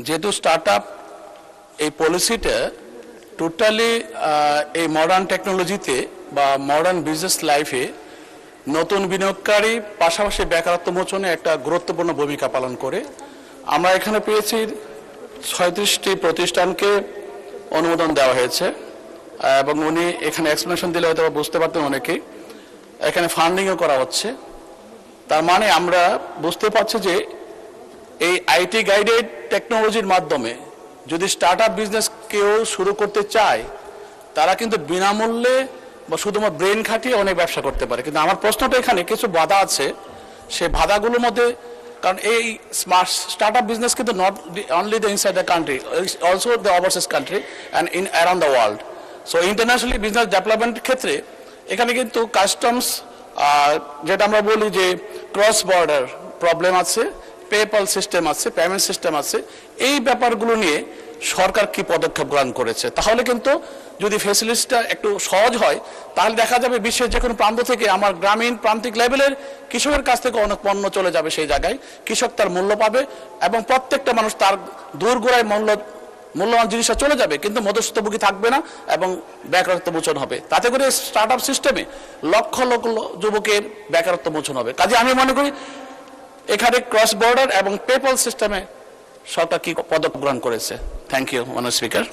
যেহেতু স্টার্টআপ এই পলিসিটা টোটালি এই মডার্ন টেকনোলজিতে বা মডার্ন বিজনেস লাইফে নতুন বিনিয়োগকারী পাশাপাশি বেকারত্ব মোচনে একটা গুরুত্বপূর্ণ ভূমিকা পালন করে। আমরা এখানে পেয়েছি 36টি প্রতিষ্ঠানকে অনুমোদন দেওয়া হয়েছে এবং উনি এখানে এক্সপ্লেনেশন দিলে হয়তো বুঝতে পারতেন অনেকেই। এখানে ফান্ডিংও করা হচ্ছে। তার মানে আমরা বুঝতে পারছি যে এই আইটি গাইডেড টেকনোলজির মাধ্যমে যদি স্টার্টআপ বিজনেস কেউ শুরু করতে চায় তারা কিন্তু বিনামূল্যে বা শুধুমাত্র ব্রেন খাটিয়ে অনেক ব্যবসা করতে পারে। কিন্তু আমার প্রশ্নটা এখানে কিছু বাধা আছে, সেই বাধাগুলোর মধ্যে, কারণ এই স্মার্ট স্টার্টআপ বিজনেস কিন্তু not only the inside the country, also the overseas country and in around the world. So internationally business ডেভেলপমেন্টের ক্ষেত্রে এখানে কিন্তু কাস্টমস, যেটা আমরা বলি যে ক্রস বর্ডার প্রবলেম আছে, পেপ্যাল সিস্টেম আছে, পেমেন্ট সিস্টেম আছে, এই ব্যাপারগুলো নিয়ে সরকার কি পদক্ষেপ গ্রহণ করেছে। তাহলে কিন্তু যদি ফ্যাসিলিটিসটা একটু সহজ হয় তাহলে দেখা যাবে বিশ্বের যে কোনো প্রান্ত থেকে আমার গ্রামীণ প্রান্তিক লেভেলের কৃষকের কাছ থেকে অনেক পণ্য চলে যাবে সেই জায়গায়, কৃষক তার মূল্য পাবে এবং প্রত্যেকটা মানুষ তার দূরগোড়ায় মূল্যবান জিনিসটা চলে যাবে, কিন্তু মধ্যস্বত্বভোগী থাকবে না এবং বেকারত্ব মোচন হবে। তাতে করে স্টার্টআপ সিস্টেমে লক্ষ লক্ষ যুবকের বেকারত্ব মোচন হবে। কাজে আমি মনে করি এখানে ক্রস বর্ডার এবং পেপ্যাল সিস্টেমে সরকার কি পদক্ষেপ গ্রহণ করেছে। থ্যাংক ইউ মাননীয় স্পিকার।